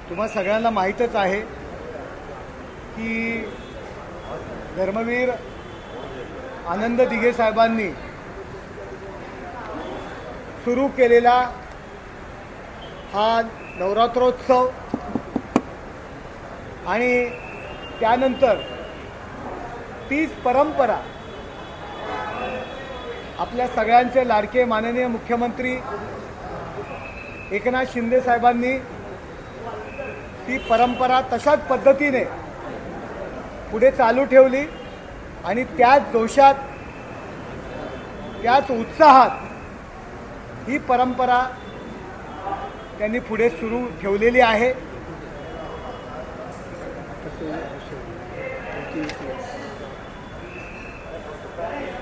तुम्हा सगळ्यांना माहीतच आहे की धर्मवीर आनंद दिघे साहेबांनी सुरू केलेला हा नवरात्रोत्सव आणि त्यानंतर तीच परंपरा आपल्या सगळ्यांचे लाडके माननीय मुख्यमंत्री एकनाथ शिंदे साहेबांनी ती परंपरा तशाच पद्धतीने पुढे चालू ठेवली आणि त्याच जोशात त्याच उत्साहात ही परंपरा त्यांनी पुढे सुरू ठेवलेली आहे।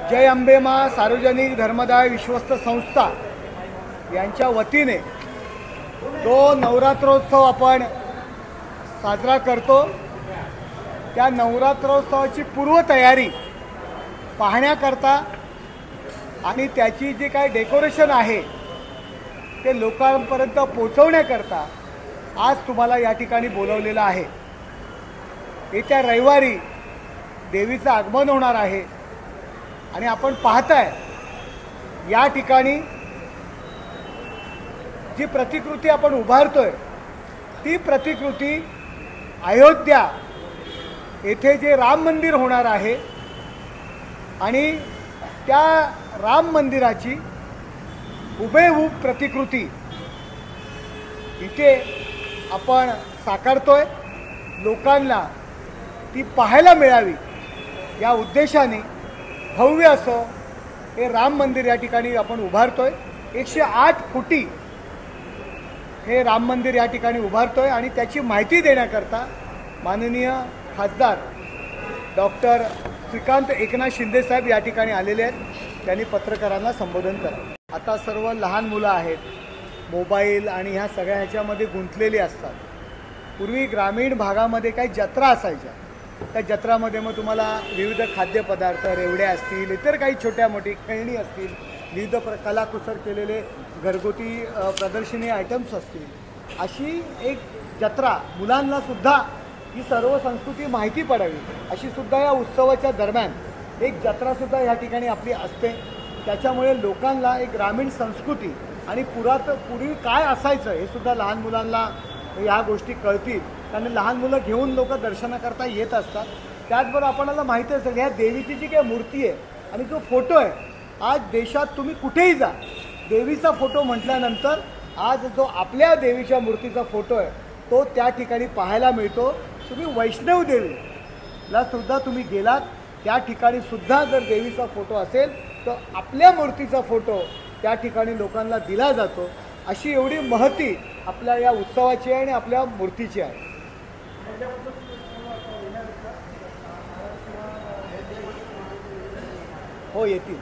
जय अंबे मां सार्वजनिक धर्मदाय विश्वस्त संस्था यांच्या वतीने जो नवरात्रोत्सव आपण साजरा करतो त्या नवरात्रोत्सवाची पूर्वतयारी पाहण्याकरता आणि त्याची जी काही डेकोरेशन आहे ते लोकांपर्यंत पोहोचवण्याकरता आज तुम्हाला या ठिकाणी बोलवलेलं आहे। येत्या रविवारी देवीचं आगमन होणार आहे आणि आपण पाहताय या ठिकाणी जी प्रतिकृती आपण उभारतोय ती प्रतिकृती अयोध्या येथे जे राम मंदिर होणार आहे आणि त्या राम मंदिराची हुबेहूब प्रतिकृती इथे आपण साकारतोय। लोकांना ती पाहायला मिळावी या उद्देशाने भव्य असं हे राम मंदिर या ठिकाणी आपण उभारतोय। 108 फुटी हे राम मंदिर या ठिकाणी उभारतोय आणि त्याची माहिती देण्याकरता माननीय खासदार डॉक्टर श्रीकांत एकनाथ शिंदे साहेब या ठिकाणी आलेले आहेत। त्यांनी पत्रकारांना संबोधन करा। आता सर्व लहान मुलं आहेत, मोबाईल आणि ह्या सगळ्या ह्याच्यामध्ये गुंतलेली असतात। पूर्वी ग्रामीण भागामध्ये काही जत्रा असायच्या, त्या जत्रामध्ये मग तुम्हाला विविध खाद्यपदार्थ रेवड्या असतील, इतर काही छोट्या मोठी खेळणी असतील, विविध कलाकुसर केलेले घरगुती प्रदर्शनी आयटम्स असतील। अशी एक जत्रा मुलांना सुद्धा ही सर्व संस्कृती माहिती पडावी अशी सुद्धा या उत्सवाच्या दरम्यान एक जत्रासुद्धा या ठिकाणी आपली असते। त्याच्यामुळे लोकांना एक ग्रामीण संस्कृती आणि पूर्वी काय असायचं हे सुद्धा लहान मुलांना ह्या गोष्टी कळतील। आणि लहान मुलं घेऊन लोक दर्शनाकरता येत असतात। त्याचबरोबर आपल्याला माहिती असेल ह्या देवीची जी काही मूर्ती आहे आणि जो फोटो आहे, आज देशात तुम्ही कुठेही जा देवीचा फोटो म्हटल्यानंतर आज जो आपल्या देवीच्या मूर्तीचा फोटो आहे तो त्या ठिकाणी पाहायला मिळतो। तुम्ही वैष्णव देवीला सुद्धा तुम्ही गेलात त्या ठिकाणी सुद्धा जर देवीचा फोटो असेल तर आपल्या मूर्तीचा फोटो त्या ठिकाणी लोकांना दिला जातो। अशी एवढी महती आपल्या या उत्सवाची आहे आणि आपल्या मूर्तीची आहे। हो येतील।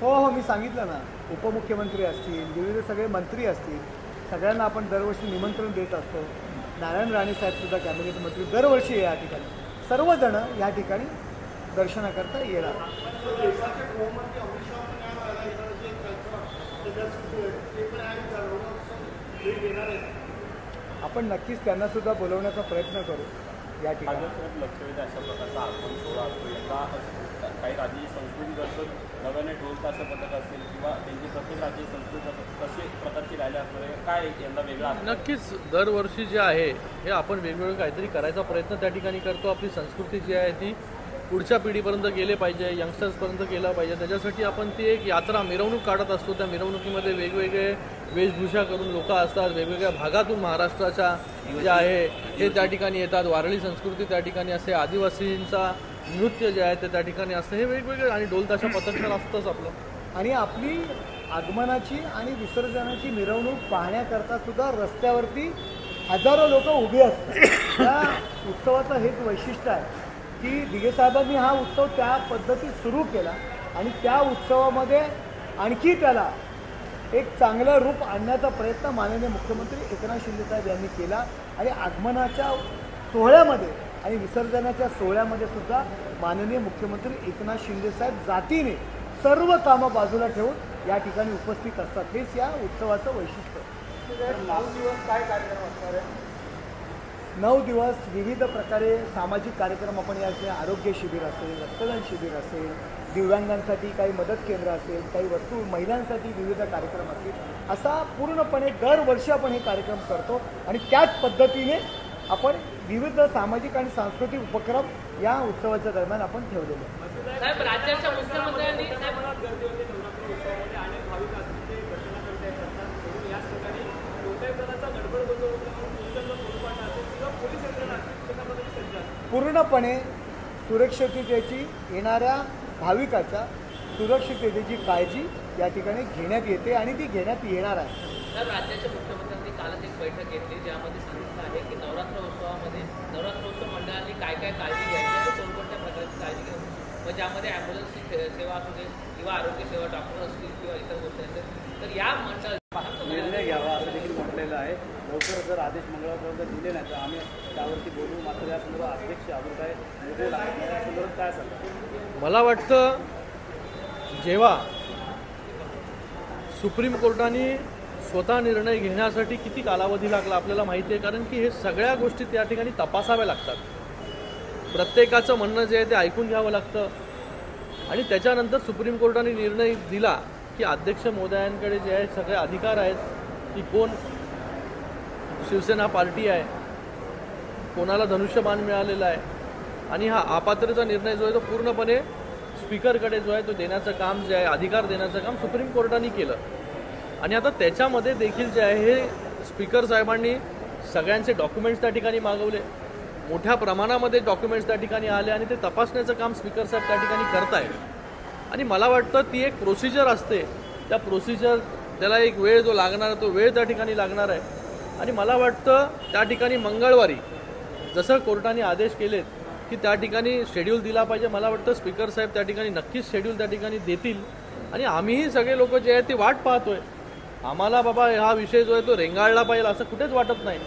हो हो मी सांगितलं ना, उपमुख्यमंत्री असतील, विविध सगळे मंत्री असतील, सगळ्यांना आपण दरवर्षी निमंत्रण देत असतो। नारायण राणे साहेबसुद्धा कॅबिनेट मंत्री दरवर्षी या ठिकाणी सर्वजण या ठिकाणी दर्शनाकरता येणार। आपण नक्कीच त्यांना सुद्धा बोलवण्याचा प्रयत्न करू या ठिकाणी। अशा प्रकारचा आगमन सोहळा असतो, यंदा काही राज्याची संस्कृती दर्शन नव्याने ढोल ताशा पथक असेल किंवा त्यांची प्रत्येक राज्याची संस्कृती कशी प्रकारची राहिली असणार आहे, काय यंदा वेगळं आहे? नक्कीच दरवर्षी जे आहे हे आपण वेगवेगळं काहीतरी करायचा प्रयत्न त्या ठिकाणी करतो। आपली संस्कृती जी आहे ती पुढच्या पिढीपर्यंत गेले पाहिजे, यंगस्टर्सपर्यंत गेला पाहिजे, त्याच्यासाठी आपण ती एक यात्रा मिरवणूक काढत असतो। त्या मिरवणुकीमध्ये वेगवेगळे वेशभूषा करून लोक असतात, वेगवेगळ्या भागातून महाराष्ट्राच्या जे आहे हे त्या ठिकाणी येतात। वारळी संस्कृती त्या ठिकाणी असते, आदिवासींचा नृत्य जे आहे ते त्या ठिकाणी असतं, हे वेगवेगळे आणि ढोलताशा पथक तर असतंच आपलं। आणि आपली आगमनाची आणि विसर्जनाची मिरवणूक पाहण्याकरता सुद्धा रस्त्यावरती हजारो लोक उभी असतात। या उत्सवाचं हेच वैशिष्ट्य आहे की दिघे साहेबांनी हा उत्सव त्या पद्धतीत सुरू केला आणि त्या उत्सवामध्ये आणखी त्याला एक चांगलं रूप आणण्याचा प्रयत्न माननीय मुख्यमंत्री एकनाथ शिंदेसाहेब यांनी केला आणि आगमनाच्या सोहळ्यामध्ये आणि विसर्जनाच्या सोहळ्यामध्ये सुद्धा माननीय मुख्यमंत्री एकनाथ शिंदेसाहेब जातीने सर्व कामं बाजूला ठेवून या ठिकाणी उपस्थित असतात. हेच या उत्सवाचं वैशिष्ट्य. 9 दिवस काय कार्यक्रम असणार आहे? 9 दिवस विविध प्रकारे सामाजिक कार्यक्रम आपण या ठिकाणी आरोग्य शिबिर असेल, रक्तदान शिबिर असेल, दिव्यांगांसाठी काही मदत केंद्र असेल, काही वस्तू महिलांसाठी विविध कार्यक्रम असतील, असा पूर्णपणे दरवर्षी आपण हे कार्यक्रम करतो आणि त्याच पद्धतीने आपण विविध सामाजिक आणि सांस्कृतिक उपक्रम या उत्सवाच्या दरम्यान आपण ठेवलेले आहेत. साहेब, राज्याच्या मुख्यमंत्र्यांनी पूर्णपणे सुरक्षिततेची येणाऱ्या भाविकाच्या सुरक्षिततेची काळजी या ठिकाणी घेण्यात येते आणि ती घेण्यात येणार आहे. तर राज्याच्या मुख्यमंत्र्यांनी कालच एक बैठक घेतली ज्यामध्ये सांगितलं आहे की नवरात्रोत्सवामध्ये नवरात्रोत्सव मंडळांनी काय काय काळजी घ्यायची आणि कोणकोणत्या प्रकारची काळजी घ्यायची, मग ज्यामध्ये ॲम्ब्युलन्सची सेवा असू दे किंवा आरोग्य सेवा डॉक्टर असतील किंवा इतर गोष्टी असतील, तर या मंडळ निर्णय घ्यावा असं देखील म्हटलेलं आहे. लवकर जर आदेश मंगळवारपर्यंत दिले नाही तर आम्ही त्यावरती बोलू. मात्र या संदर्भात अध्यक्ष अभिप्राय मोठे लागले या संदर्भात काय सांगतात? मला वाटतं जेव्हा सुप्रीम कोर्टाने स्वतः निर्णय घेण्यासाठी किती कालावधी लागला आपल्याला माहिती आहे, कारण की हे सगळ्या गोष्टी त्या ठिकाणी तपासाव्या लागतात. प्रत्येकाचं म्हणणं जे आहे ते ऐकून घ्यावं लागतं आणि त्याच्यानंतर सुप्रीम कोर्टाने निर्णय दिला की अध्यक्ष महोदयांकडे जे आहे सगळे अधिकार आहेत की कोण शिवसेना पार्टी आहे, कोणाला धनुष्यबाण मिळालेला आहे आणि हा अपात्रतेचा निर्णय जो आहे तो पूर्णपणे स्पीकरकडे जो आहे तो देण्याचं काम जे आहे अधिकार देण्याचं काम सुप्रीम कोर्टाने केलं. आणि आता त्याच्यामध्ये देखील जे आहे हे स्पीकर साहेबांनी सगळ्यांचे डॉक्युमेंट्स त्या ठिकाणी मागवले, मोठ्या प्रमाणामध्ये डॉक्युमेंट्स त्या ठिकाणी आले आणि ते तपासण्याचं काम स्पीकर साहेब त्या ठिकाणी करत आहेत. आणि मला वाटतं ती एक प्रोसिजर असते, त्या प्रोसिजर त्याला एक वेळ जो लागणार तो वेळ त्या ठिकाणी लागणार आहे. आणि मला वाटतं त्या ठिकाणी मंगळवारी जसं कोर्टाने आदेश केलेत की त्या ठिकाणी शेड्यूल दिला पाहिजे, मला वाटतं स्पीकर साहेब त्या ठिकाणी नक्कीच शेड्यूल त्या ठिकाणी देतील. आणि आम्हीही सगळे लोक जे आहेत ते वाट पाहतोय. आम्हाला बाबा हा विषय जो आहे तो रेंगाळला पाहिजे असं कुठेच वाटत नाही.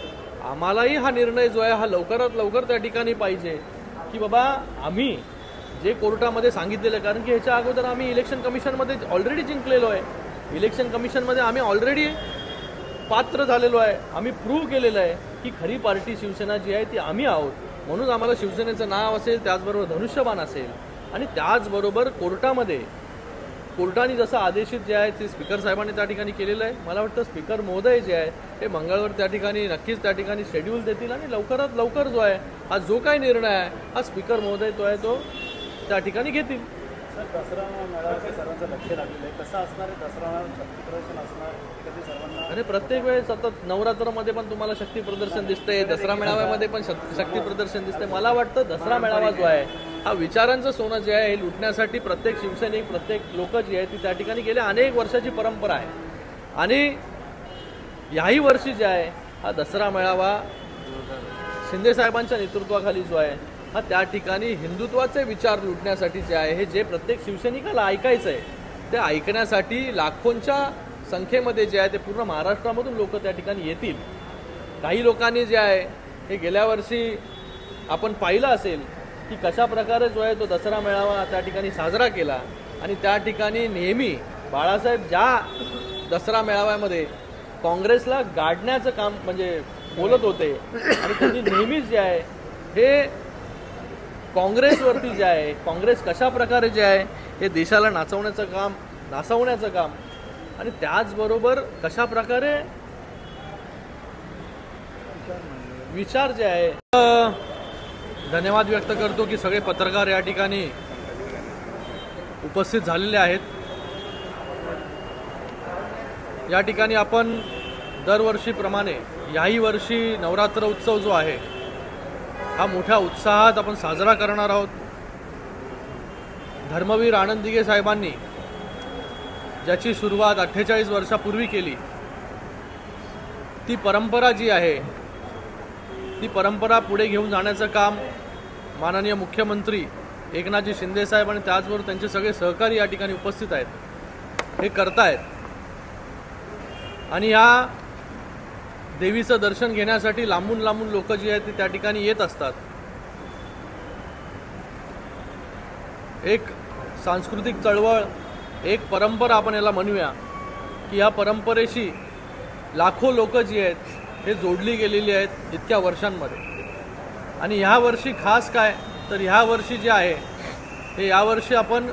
आम्हालाही हा निर्णय जो आहे हा लवकरात लवकर त्या ठिकाणी पाहिजे की बाबा आम्ही जे कोर्टामध्ये सांगितलेलं, कारण की ह्याच्या अगोदर आम्ही इलेक्शन कमिशनमध्ये ऑलरेडी जिंकलेलो आहे. इलेक्शन कमिशनमध्ये आम्ही ऑलरेडी पात्र झालेलो आहे. आम्ही प्रूव्ह केलेलं आहे की खरी पार्टी शिवसेना जी आहे ती आम्ही आहोत. म्हणून आम्हाला शिवसेनेचं नाव असेल, त्याचबरोबर धनुष्यबाण असेल आणि त्याचबरोबर कोर्टाने जसं आदेशित जे आहे ते स्पीकर साहेबांनी त्या ठिकाणी केलेलं आहे. मला वाटतं स्पीकर महोदय जे आहे ते मंगळवार त्या ठिकाणी नक्कीच त्या ठिकाणी शेड्यूल देतील आणि लवकरात लवकर जो आहे हा जो काही निर्णय आहे हा स्पीकर महोदय जो आहे तो त्या ठिकाणी घेतील. सर, दसरा मेळाव्यावर सर्वांचं लक्ष लागलेलं आहे. कसं असणार आहे दसरा शक्ती प्रदर्शन असणार कधी सर्वांना? आणि प्रत्येक वेळेस सतत नवरात्रामध्ये पण तुम्हाला शक्ती प्रदर्शन दिसतंय, दसरा मेळाव्यामध्ये पण शक्ती प्रदर्शन दिसतंय. मला वाटतं दसरा मेळावा जो आहे हा विचारांचं सोनं जे आहे हे लुटण्यासाठी प्रत्येक शिवसैनिक प्रत्येक लोक जी आहे ती त्या ठिकाणी गेल्या अनेक वर्षाची परंपरा आहे. आणि याही वर्षी जे आहे हा दसरा मेळावा शिंदे साहेबांच्या नेतृत्वाखाली जो आहे हा त्या ठिकाणी हिंदुत्वाचे विचार लुटण्यासाठी जे आहे हे जे प्रत्येक शिवसैनिकाला ऐकायचं आहे ते ऐकण्यासाठी लाखोंच्या संख्येमध्ये जे आहे ते पूर्ण महाराष्ट्रामधून लोक त्या ठिकाणी येतील. काही लोकांनी जे आहे हे गेल्या वर्षी आपण पाहिलं असेल की कशा प्रकारे जो आहे तो दसरा मेळावा त्या ठिकाणी साजरा केला आणि त्या ठिकाणी नेहमी बाळासाहेब ज्या दसरा मेळाव्यामध्ये काँग्रेसला गाडण्याचं काम म्हणजे बोलत होते आणि त्यांनी नेहमीच जे आहे हे काँग्रेसवरती जे आहे काँग्रेस कशा प्रकारे जे आहे हे देशाला नाचवण्याचं काम आणि त्याचबरोबर कशा प्रकारे विचार जे आहे. धन्यवाद व्यक्त करतो की सगळे पत्रकार या ठिकाणी उपस्थित झालेले आहेत. या ठिकाणी आपण दरवर्षीप्रमाणे याही वर्षी नवरात्र उत्सव जो आहे हा मोठ्या उत्साहात आपण साजरा करणार आहोत. धर्मवीर आनंद दिघे साहेबांनी ज्याची सुरुवात 48 वर्षापूर्वी केली ती परंपरा जी आहे ती परंपरा पुढे घेऊन जाण्याचं काम माननीय मुख्यमंत्री एकनाथजी शिंदे साहेब आणि त्याचबरोबर त्यांचे सगळे सहकारी या ठिकाणी उपस्थित आहेत हे करतायत. आणि ह्या देवीचं दर्शन घेण्यासाठी लांबून लांबून लोक जी आहेत ते त्या ठिकाणी येत असतात. एक सांस्कृतिक चळवळ, एक परंपरा आपण याला म्हणूया की ह्या परंपरेशी लाखो लोक जी आहेत हे जोडली गेलेली आहेत इतक्या वर्षांमध्ये. आणि ह्या वर्षी खास काय तर ह्या वर्षी जे आहे हे यावर्षी आपण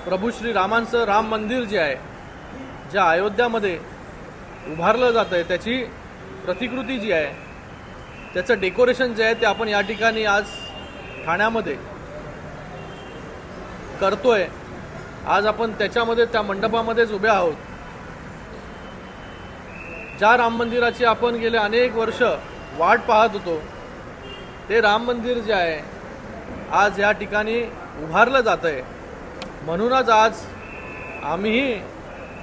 प्रभू श्री रामांचं राम मंदिर जे आहे ज्या अयोध्यामध्ये उभारलं जातं आहे त्याची प्रतिकृती जी आहे त्याचं डेकोरेशन जे आहे ते आपण या ठिकाणी आज ठाण्यामध्ये करतोय. आज आपण त्याच्यामध्ये त्या मंडपामध्येच उभे आहोत. ज्या राम मंदिराची आपण गेले अनेक वर्ष वाट पाहत होतो ते राम मंदिर जे आहे आज या ठिकाणी उभारलं जात आहे. म्हणूनच आज आम्हीही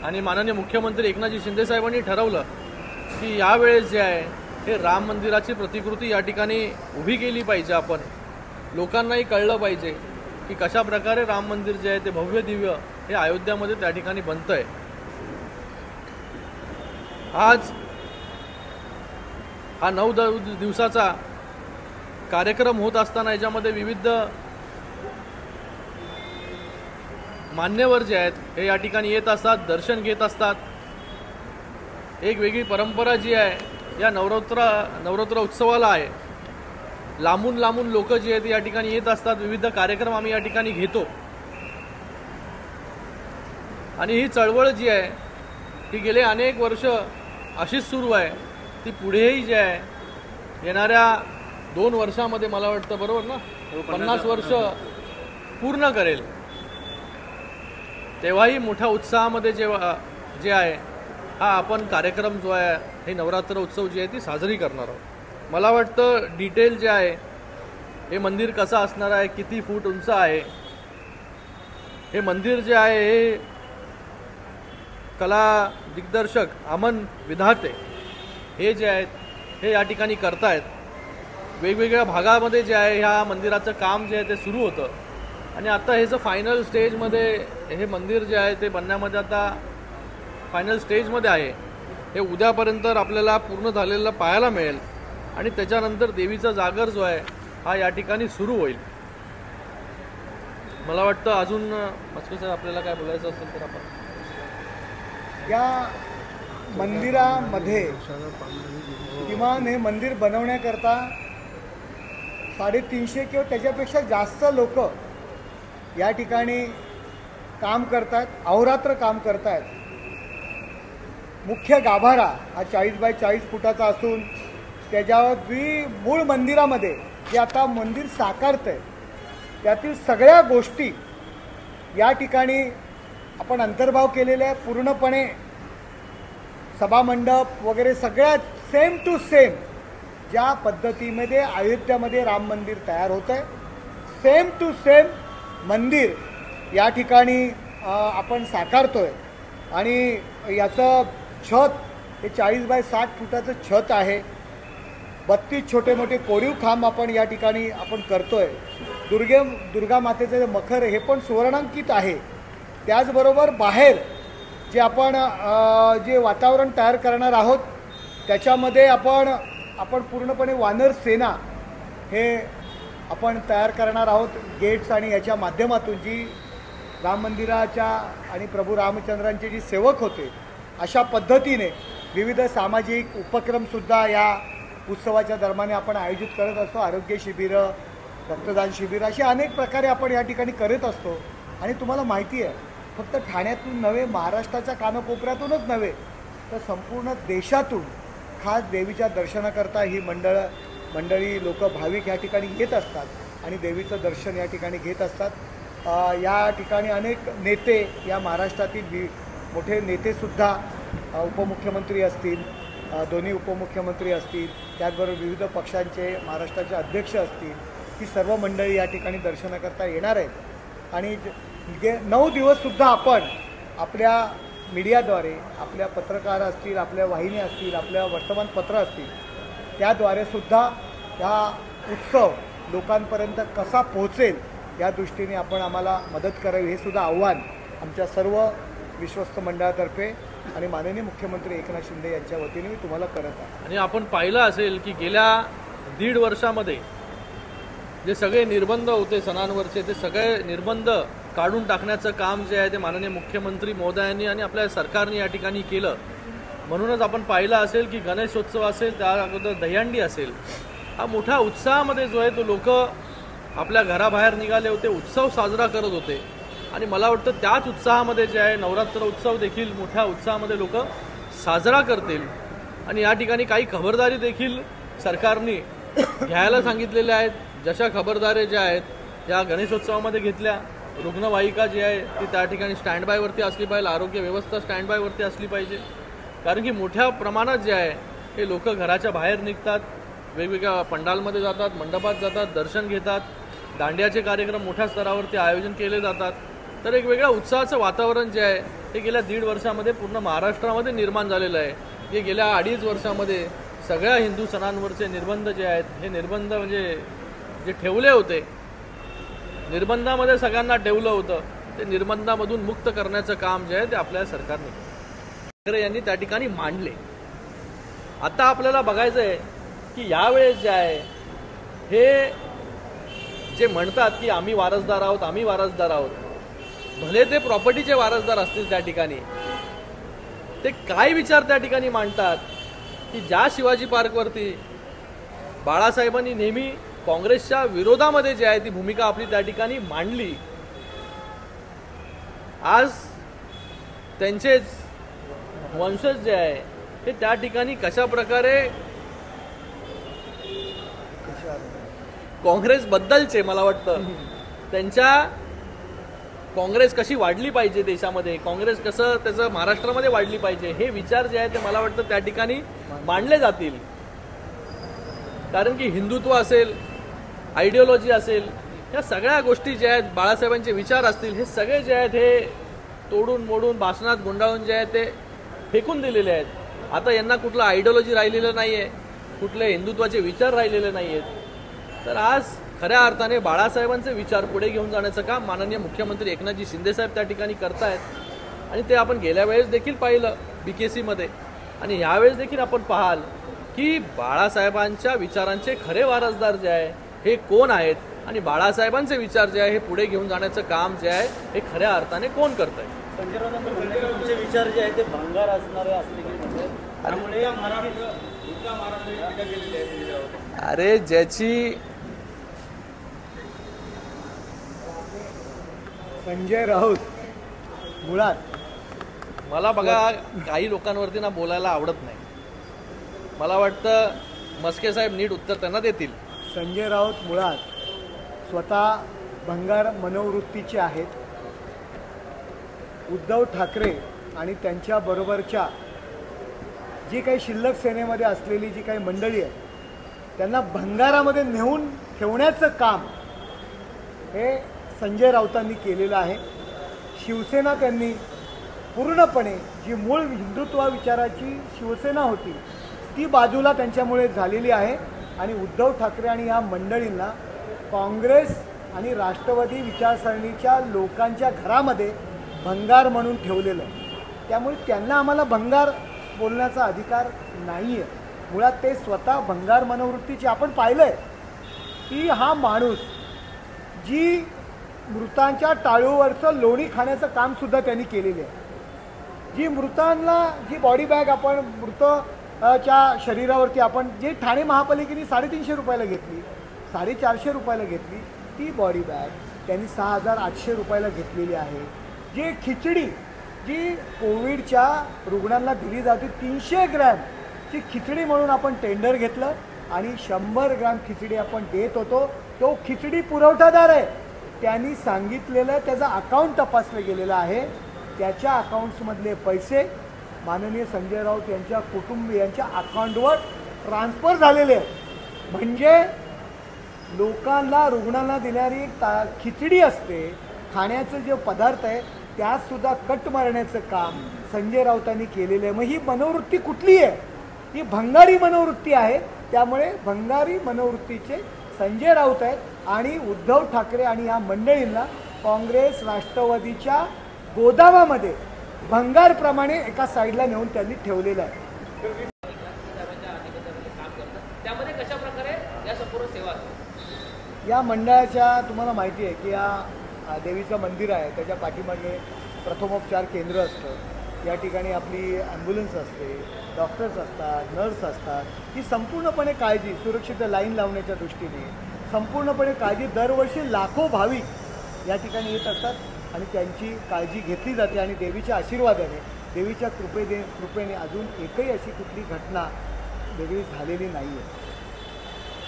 आणि माननीय मुख्यमंत्री एकनाथजी शिंदे साहेबांनी ठरवलं की यावेळेस जे आहे हे राम मंदिराची प्रतिकृती या ठिकाणी उभी केली पाहिजे. आपण लोकांनाही कळलं पाहिजे की कशा प्रकारे राम मंदिर जे आहे ते भव्य दिव्य हे अयोध्यामध्ये त्या ठिकाणी बनतंय. आज हा 9 दिवसाचा कार्यक्रम होत असताना याच्यामध्ये विविध मान्यवर जे आहेत हे या ठिकाणी येत असतात, दर्शन घेत असतात. एक वेगळी परंपरा जी आहे या नवरात्र उत्सवाला आहे. लांबून लांबून लोक जी आहेत या ठिकाणी येत असतात. विविध कार्यक्रम आम्ही या ठिकाणी घेतो आणि ही चळवळ जी आहे ती गेले अनेक वर्ष अशीच सुरू आहे. ती पुढेही जी आहे येणाऱ्या 2 वर्षामध्ये मला वाटतं बरोबर ना 50 वर्ष पूर्ण करेल. तेव्हाही मोठ्या उत्साहामध्ये जे आहे हा आपण कार्यक्रम जो आहे हे नवरात्र उत्सव जी आहे ती साजरी करणार आहोत. मला वाटतं डिटेल जे आहे हे मंदिर कसं असणार आहे, किती फूट उंच आहे, हे मंदिर जे आहे हे कला दिग्दर्शक अमन विधाते हे जे आहेत हे या ठिकाणी करतायत. वेगवेगळ्या भागामध्ये जे आहे ह्या मंदिराचं काम जे आहे ते सुरू होतं आणि आता हे जो फायनल स्टेजमध्ये हे मंदिर जे आहे ते बनण्यामध्ये आता फायनल स्टेजमध्ये आहे. हे उद्यापर्यंत आपल्याला पूर्ण झालेलं पाहायला मिळेल आणि त्याच्यानंतर देवीचा जागर जो आहे हा या ठिकाणी सुरू होईल. मला वाटतं अजून मस्के सर आपल्याला काय बोलायचं असेल तर आपण या मंदिरामध्ये किमान हे मंदिर बनवण्याकरता 350 किंवा त्याच्यापेक्षा जास्त लोक या ठिकाणी काम करतात, अहोरात्र काम करतात. मुख्य गाभारा हा 40 बाय 40 फुटाचा असून त्याच्यावर मूळ मंदिरामध्ये जे आता मंदिर साकारतं आहे त्यातील सगळ्या गोष्टी या ठिकाणी आपण अंतर्भाव केलेला आहे. पूर्णपणे सभामंडप वगैरे सगळ्यात सेम टू सेम ज्या पद्धतीमध्ये अयोध्यामध्ये राम मंदिर तयार होतं आहे सेम टू सेम मंदिर या ठिकाणी आपण साकारतोय. आणि याचं छत हे 40 बाय 60 फुटाचं छत आहे. 32 छोटे मोठे कोरीव खांब आपण या ठिकाणी आपण करतोय. दुर्गा मातेचं जे मखर हे पण सुवर्णांकित आहे. त्याचबरोबर बाहेर जे आपण जे वातावरण तयार करणार आहोत त्याच्यामध्ये आपण पूर्णपणे वानर सेना हे आपण तयार करणार आहोत. गेट्स आणि याच्या माध्यमातून जी राम मंदिराच्या आणि प्रभू रामचंद्रांचे जी सेवक होते अशा पद्धतीने विविध सामाजिक उपक्रमसुद्धा या उत्सवाच्या दरम्यान आपण आयोजित करत असतो. आरोग्य शिबिरं, रक्तदान शिबिर असे अनेक प्रकारे आपण या ठिकाणी करत असतो. आणि तुम्हाला माहिती आहे फक्त ठाण्यातून नव्हे, महाराष्ट्राच्या कानाकोपऱ्यातूनच नव्हे तर संपूर्ण देशातून खास देवीच्या दर्शनाकरता ही मंडळी लोक भाविक या ठिकाणी येत असतात आणि देवीचं दर्शन या ठिकाणी घेत असतात. या ठिकाणी अनेक नेते या महाराष्ट्रातील मोठे नेतेसुद्धा उपमुख्यमंत्री असतील, दोन्ही उपमुख्यमंत्री असतील, त्याचबरोबर विविध पक्षांचे महाराष्ट्राचे अध्यक्ष असतील, ही सर्व मंडळी या ठिकाणी दर्शनाकरता येणार आहेत. आणि 9 दिवससुद्धा आपण आपल्या मीडियाद्वारे, आपल्या पत्रकार असतील, आपल्या वाहिन्या असतील, आपल्या वर्तमानपत्र असतील त्याद्वारेसुद्धा हा उत्सव लोकांपर्यंत कसा पोहोचेल या दृष्टीने आपण आम्हाला मदत करावी हे सुद्धा आव्हान आमच्या सर्व विश्वस्त मंडळातर्फे आणि माननीय मुख्यमंत्री एकनाथ शिंदे यांच्या वतीने मी तुम्हाला करत आहे. आणि आपण पाहिलं असेल की गेल्या 1.5 वर्षामध्ये जे सगळे निर्बंध होते सणांवरचे ते सगळे निर्बंध काढून टाकण्याचं काम जे आहे ते माननीय मुख्यमंत्री महोदयांनी आणि आपल्या सरकारने या ठिकाणी केलं. म्हणूनच आपण पाहिलं असेल की गणेशोत्सव असेल, त्या अगोदर दहीहंडी असेल, हा मोठ्या उत्साहामध्ये जो आहे तो लोक आपल्या घराबाहेर निघाले होते, उत्सव साजरा करत होते. आणि मला वाटतं त्याच उत्साहामध्ये जे आहे नवरात्र उत्सव देखील मोठ्या उत्साहामध्ये लोक साजरा करतील. आणि या ठिकाणी काही खबरदारी देखील सरकारने घ्यायला सांगितलेल्या आहेत. जशा खबरदारी ज्या आहेत या गणेशोत्सवामध्ये घेतल्या, रुग्णवाहिका जी आहे ती त्या ठिकाणी स्टँड बायवरती असली पाहिजे, आरोग्य व्यवस्था स्टँड बायवरती असली पाहिजे. कारण की मोठ्या प्रमाणात जे आहे हे लोक घराच्या बाहेर निघतात, वेगवेगळ्या पंडालमध्ये जातात, मंडपात जातात, दर्शन घेतात, दांडियाचे कार्यक्रम मोठ्या स्तरावरती आयोजन केले जातात. तर एक वेगळ्या उत्साहाचं वातावरण जे आहे हे गेल्या 1.5 वर्षामध्ये पूर्ण महाराष्ट्रामध्ये निर्माण झालेलं आहे. हे गेल्या 2.5 वर्षामध्ये सगळ्या हिंदू सणांवरचे निर्बंध जे आहेत हे निर्बंध म्हणजे जे ठेवले होते, निर्बंधामध्ये सगळ्यांना ठेवलं होतं, ते निर्बंधामधून मुक्त करण्याचं काम जे आहे ते आपल्या सरकारने ठाकरे यांनी त्या ठिकाणी मांडले. आता आपल्याला बघायचं आहे की यावेळेस जे आहे हे जे म्हणतात की आम्ही वारसदार आहोत, आम्ही वारसदार आहोत, भले ते प्रॉपर्टीचे वारसदार असतील त्या ठिकाणी, ते काय विचार त्या ठिकाणी मांडतात की ज्या शिवाजी पार्कवरती बाळासाहेबांनी नेहमी काँग्रेसच्या विरोधामध्ये जी आहे ती भूमिका आपली त्या ठिकाणी मांडली, आज त्यांचेच वंशज जे आहे हे त्या ठिकाणी कशा प्रकारे काँग्रेसबद्दलचे मला वाटतं त्यांच्या काँग्रेस कशी वाढली पाहिजे देशामध्ये, काँग्रेस कसं त्याचं महाराष्ट्रामध्ये वाढली पाहिजे, हे विचार जे आहे ते मला वाटतं त्या ठिकाणी मांडले जातील. कारण की हिंदुत्व असेल, आयडिओलॉजी असेल, या सगळ्या गोष्टी ज्या आहेत, बाळासाहेबांचे विचार असतील, हे सगळे जे आहेत हे तोडून मोडून भाषणात गुंडाळून जे आहे ते फेकून दिलेले आहेत. आता यांना कुठलं आयडिओलॉजी राहिलेलं नाही आहे, कुठले हिंदुत्वाचे विचार राहिलेले नाही आहेत. तर आज खऱ्या अर्थाने बाळासाहेबांचे विचार पुढे घेऊन जाण्याचं काम माननीय मुख्यमंत्री एकनाथजी शिंदेसाहेब त्या ठिकाणी करतायत. आणि ते आपण गेल्या वेळेस देखील पाहिलं BKCमध्ये, आणि यावेळेस देखील आपण पाहाल की बाळासाहेबांच्या विचारांचे खरे वारसदार जे आहे हे कोण आहेत, आणि बाळासाहेबांचे विचार जे आहे हे पुढे घेऊन जाण्याचं काम जे आहे हे खऱ्या अर्थाने कोण करत आहे. संजय राऊतांचं म्हणणं आहे की तुमचे विचार जे आहेत ते भंगार असणारे असले की म्हणजे त्यामुळे अरे ज्याची संजय राऊत मुळात मला बघा काही लोकांवरती ना बोलायला आवडत नाही. मला वाटतं मस्के साहेब नीट उत्तर त्यांना देतील. संजय राऊत मुळात स्वतः भंगार मनोवृत्तीचे आहेत. उद्धव ठाकरे आणि त्यांच्याबरोबरच्या जी काही शिल्लक सेनेमध्ये असलेली जी काही मंडळी आहे त्यांना भंगारामध्ये नेऊन ठेवण्याचं काम हे संजय राऊतांनी केलेलं आहे. शिवसेना त्यांनी पूर्णपणे जी मूळ हिंदुत्व विचाराची शिवसेना होती ती बाजूला त्यांच्यामुळे झालेली आहे. आणि उद्धव ठाकरे आणि या मंडळींना काँग्रेस आणि राष्ट्रवादी विचारसरणीच्या लोकांच्या घरामध्ये भंगार म्हणून ठेवलेलं आहे. त्यामुळे त्यांना आम्हाला भंगार बोलण्याचा अधिकार नाही आहे. मुळात ते स्वतः भंगार मनोवृत्तीचे. आपण पाहिलं आहे की हा माणूस जी मृतांच्या टाळूवरचं लोणी खाण्याचं कामसुद्धा त्यांनी केलेलं आहे. जी मृतांना जी बॉडी बॅग आपण मृतच्या शरीरावरती आपण जे ठाणे महापालिकेने 350 रुपयाला घेतली, 450 रुपयाला घेतली, ती बॉडी बॅग त्यांनी 6800 रुपयाला घेतलेली आहे. जी खिचडी जी कोविडच्या रुग्णांना दिली जाते 300 ग्रॅमची खिचडी म्हणून आपण टेंडर घेतलं आणि 100 ग्रॅम खिचडी आपण देत होतो. तो खिचडी पुरवठादार आहे, त्यांनी सांगितलेलं त्याचं अकाउंट तपासलं गेलेलं आहे. त्याच्या अकाउंट्समधले पैसे माननीय संजय राऊत यांच्या कुटुंबियांच्या अकाउंटवर ट्रान्सफर झालेले आहेत. म्हणजे लोकांना रुग्णांना देणारी एक खिचडी असते, खाण्याचं जे पदार्थ आहे त्यातसुद्धा कट मारण्याचं काम संजय राऊतांनी केलेलं आहे. मग ही मनोवृत्ती कुठली आहे? ही भंगारी मनोवृत्ती आहे. त्यामुळे भंगारी मनोवृत्तीचे संजय राऊत आहेत आणि उद्धव ठाकरे आणि या मंडळींना काँग्रेस राष्ट्रवादीच्या गोदामामध्ये भंगारप्रमाणे एका साईडला नेऊन त्यांनी ठेवलेलं आहे. साहेबांच्या अधिकाऱ्यामध्ये काम करतात त्यामध्ये कशा प्रकारे या संपूर्ण सेवा असतात? या मंडळाच्या तुम्हाला माहिती आहे की या देवीचं मंदिर आहे, त्याच्या पाठीमागे प्रथमोपचार केंद्र असतं. या ठिकाणी आपली ॲम्ब्युलन्स असते, डॉक्टर्स असतात, नर्स असतात. ही संपूर्णपणे काळजी, सुरक्षित लाईन लावण्याच्या दृष्टीने संपूर्णपणे काळजी, दरवर्षी लाखो भाविक या ठिकाणी येत असतात आणि त्यांची काळजी घेतली जाते. आणि देवीच्या आशीर्वादाने, देवीच्या कृपेने अजून एकही अशी कुठली घटना वेगळी झालेली नाही आहे.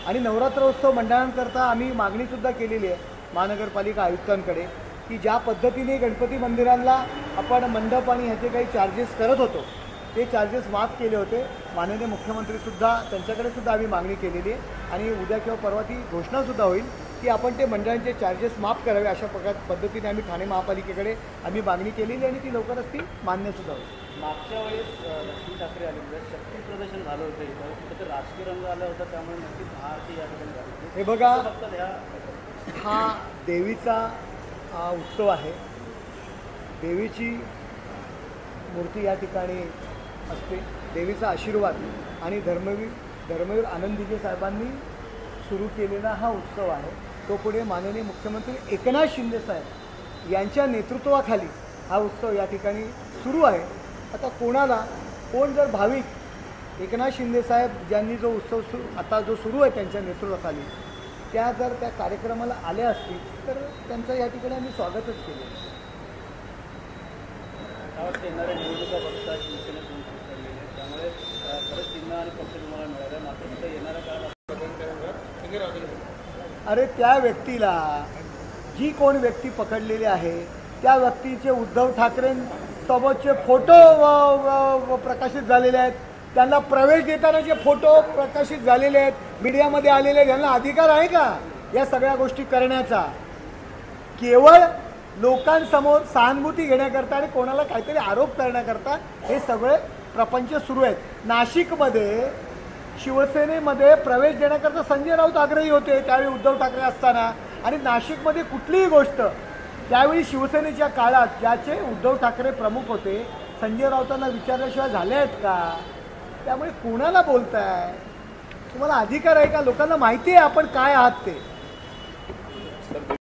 आणि नवरात्रोत्सव मंडळांकरता आम्ही मागणीसुद्धा केलेली आहे महानगरपालिका आयुक्तांकडे की ज्या पद्धतीने गणपती मंदिरांना आपण मंडप आणि ह्याचे काही चार्जेस करत होतो ते चार्जेस माफ केले होते. माननीय मुख्यमंत्रीसुद्धा त्यांच्याकडेसुद्धा आम्ही मागणी केलेली आहे आणि उद्या किंवा परवा ती घोषणासुद्धा होईल की आपण ते मंडळांचे चार्जेस माफ करावे. अशा पद्धतीने आम्ही ठाणे महापालिकेकडे आम्ही मागणी केलेली आणि ती लवकरच ती मान्यसुद्धा होईल. मागच्या वेळेस लक्ष्मी ठाकरे आले होते, शक्ती प्रदर्शन झालं होतं इथं, कुठं राजकीय रंग आला होता, त्यामुळे नक्कीच महाआरती या ठिकाणी झाली होती. हे बघा, फक्त ह्या हा देवीचा उत्सव आहे. देवीची मूर्ती या ठिकाणी असते, देवीचा आशीर्वाद आणि धर्मवीर आनंदीजे साहेबांनी सुरू केलेला हा उत्सव आहे. तो पुढे माननीय मुख्यमंत्री एकनाथ शिंदे साहेब यांच्या नेतृत्वाखाली हा उत्सव या ठिकाणी सुरू आहे. आता कोण जर भाविक एकनाथ शिंदे साहेब ज्यांनी जो उत्सव आता जो सुरू आहे त्यांच्या नेतृत्वाखाली जर त्या कार्यक्रमाला आल्या असतील तर त्यांचं या ठिकाणी आम्ही स्वागतच केलं. गावात येणाऱ्या निवडणुका बघता शिवसेनेतून पडलेले आहेत, त्यामुळे खरंच चिन्ह आणि पक्ष तुम्हाला मिळालं, मात्र तिथं येणाऱ्या काळात अरे त्या व्यक्तीला जी कोण व्यक्ती पकडलेली आहे त्या व्यक्तीचे उद्धव ठाकरेंसोबतचे फोटो प्रकाशित झालेले आहेत. त्यांना प्रवेश देताना जे फोटो प्रकाशित झालेले आहेत, मीडियामध्ये आलेले आहेत, यांना अधिकार आहे का या सगळ्या गोष्टी करण्याचा? केवळ लोकांसमोर सहानुभूती घेण्याकरता आणि कोणाला काहीतरी आरोप करण्याकरता हे सगळे प्रपंच सुरू आहेत. नाशिकमध्ये शिवसेनेमध्ये प्रवेश देण्याकरता संजय राऊत आग्रही होते त्यावेळी उद्धव ठाकरे असताना. आणि नाशिकमध्ये कुठलीही गोष्ट त्यावेळी शिवसेनेच्या काळात ज्याचे उद्धव ठाकरे प्रमुख होते संजय राऊतांना विचारल्याशिवाय झाले आहेत का? त्यामुळे कोणाला बोलताय? तुम्हाला अधिकार आहे का? लोकांना माहिती आहे आपण काय आहात ते.